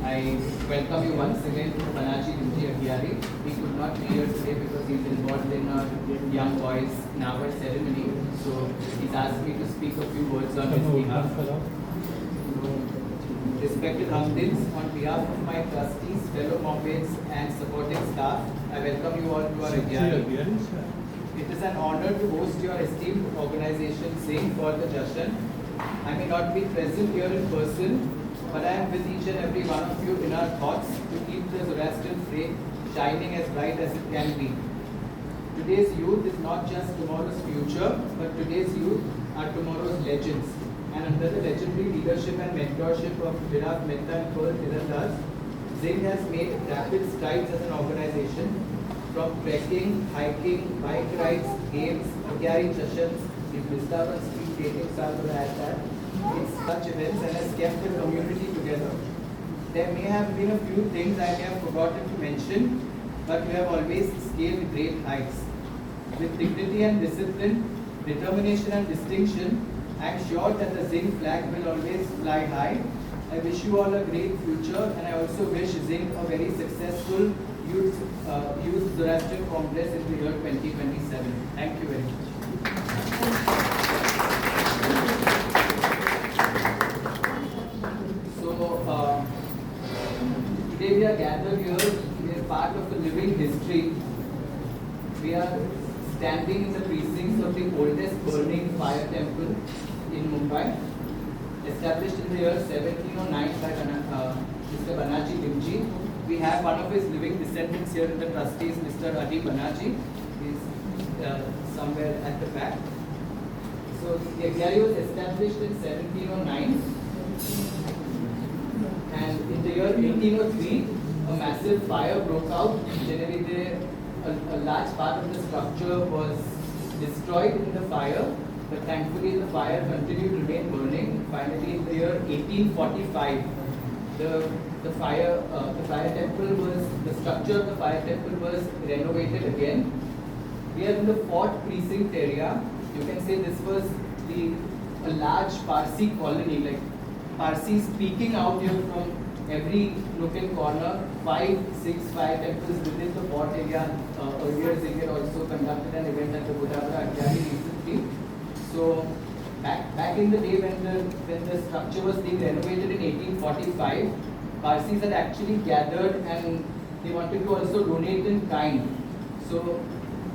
I welcome you once again to Banaji Limji Aigary. We could not be here today because he's involved in a young boys Nawar ceremony. So he's asked me to speak a few words on his behalf. Respected Hamdins, on behalf of my trustees, fellow comrades and supporting staff, I welcome you all to our Aigary. It is an honor to host your esteemed organization Singh for the Jashan. I may not be present here in person, but I am with each and every one of you in our thoughts to keep the Zoroastrian faith shining as bright as it can be. Today's youth is not just tomorrow's future, but today's youth are tomorrow's legends. And under the legendary leadership and mentorship of Virat Mehta and Pearl Tirandaz, Zing has made rapid strides as an organization, from trekking, hiking, bike rides, games, Aigary Jashans, the Vrindavan street dating stars at that. It's such events and has kept the community together. There may have been a few things I may have forgotten to mention, but we have always scaled great heights. With dignity and discipline, determination and distinction, I am sure that the Zing flag will always fly high. I wish you all a great future, and I also wish Zing a very successful Youth Zoroastrian Congress in the year 2027. Thank you very much. Today we are gathered here, we are part of a living history. We are standing in the precincts of the oldest burning fire temple in Mumbai, established in the year 1709 by Mr. Banaji Limji. We have one of his living descendants here in the trustees, Mr. Banaji. He is somewhere at the back. So the Aigary was established in 1709. And in the year 1803, a massive fire broke out. Generally, a large part of the structure was destroyed in the fire, but thankfully the fire continued to remain burning. Finally, in the year 1845, the structure of the fire temple was renovated again. We are in the fourth precinct area. You can say this was a large Parsi colony, like Parsis speaking out here from every nook and corner. 5, 6 fire temples within the fort area. Earlier Zing had also conducted an event at the Budapara Aigary recently. So back in the day when the structure was being renovated in 1845, Parsis had actually gathered and they wanted to also donate in kind. So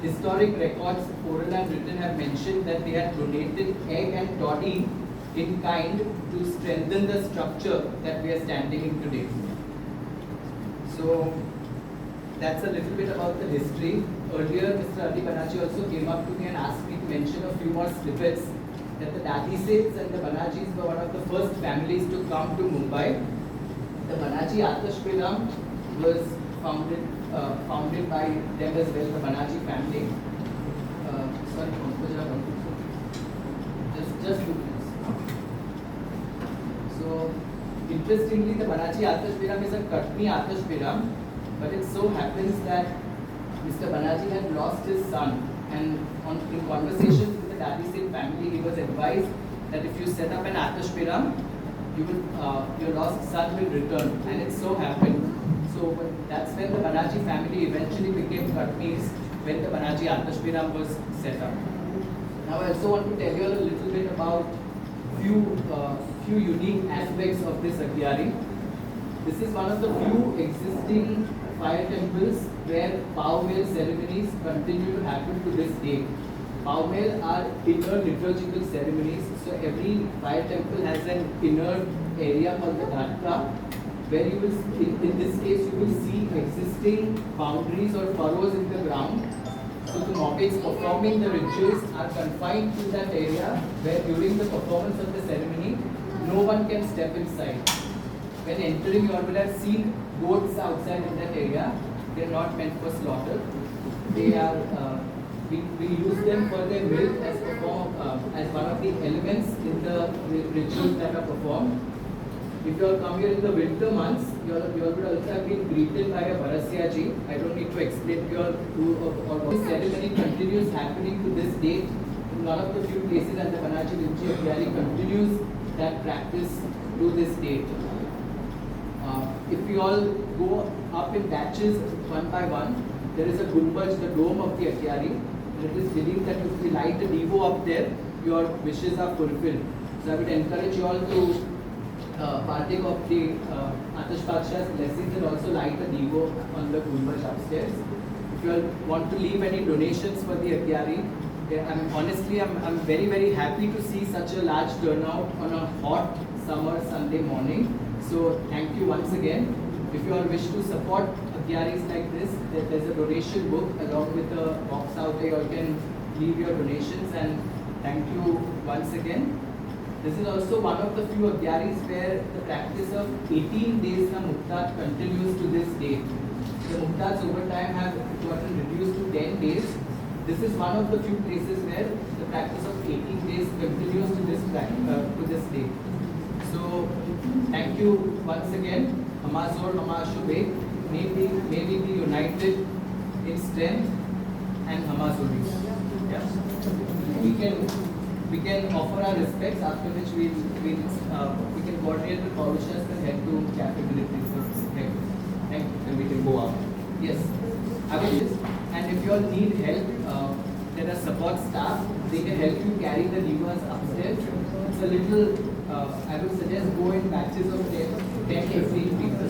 historic records, oral and written, have mentioned that they had donated egg and toddy in kind to strengthen the structure that we are standing in today. So that's a little bit about the history. Earlier, Mr. Banaji also came up to me and asked me to mention a few more snippets. That the Dadisets and the Banajis were one of the first families to come to Mumbai. The Banaji Atashpiram was founded by them as well, the Banaji family. Sorry, just 2 minutes. So, interestingly, the Banaji Atashpiram is a Katni Atashpiram, but it so happens that Mr. Banaji had lost his son, and in conversations with the Dadi Singh family, he was advised that if you set up an Atash Piram, you will, your lost son will return, and it so happened. So that's when the Banaji family eventually became Katnis, when the Banaji Atash Piram was set up. Now I also want to tell you a little bit about few unique aspects of this Agyari. This is one of the few existing fire temples where Pau Mel ceremonies continue to happen to this day. Pau Mel are inner liturgical ceremonies, so every fire temple has an inner area called the Ghatka, where you will, in this case, you will see existing boundaries or furrows in the ground. So the Mobbits performing the rituals are confined to that area where during the performance of the ceremony, no one can step inside. When entering, you all will have seen goats outside in that area. They are not meant for slaughter. They are, we use them for their milk as one of the elements in the rituals that are performed. If you all come here in the winter months, you all would also have been greeted by a Barasya ji. I don't need to explain to you all this ceremony continues happening to this date in one of the few places, and the Banaji Limji Aigary continues that practice to this date. If we all go up in batches one by one, there is a Gumbaj, the dome of the Agyari, and it is believed that if we light a devo up there, your wishes are fulfilled. So I would encourage you all to partake of the Atash Badshah's blessings and also light a devo on the Gumbaj upstairs. If you all want to leave any donations for the Agyari, I'm very, very happy to see such a large turnout on a hot summer Sunday morning. So thank you once again. If you all wish to support Agyaris like this, there's a donation book along with the box out there. You can leave your donations, and thank you once again. This is also one of the few Agyaris where the practice of 18 days na Muktat continues to this day. The Muktats over time have gotten reduced to 10 days. This is one of the few places where the practice of 18 days continues to this day. So, thank you once again. Hamazor, Hamashubek. May we be united in strength and Hamazoris. Yeah. We can offer our respects, after which we can coordinate the Paurushas and head to capabilities. So, thank you. And we can go up. Yes. I will just, and if you all need help, there are support staff. They can help you carry the levers upstairs. It's a little. I would suggest go in batches of 10 to 15 people.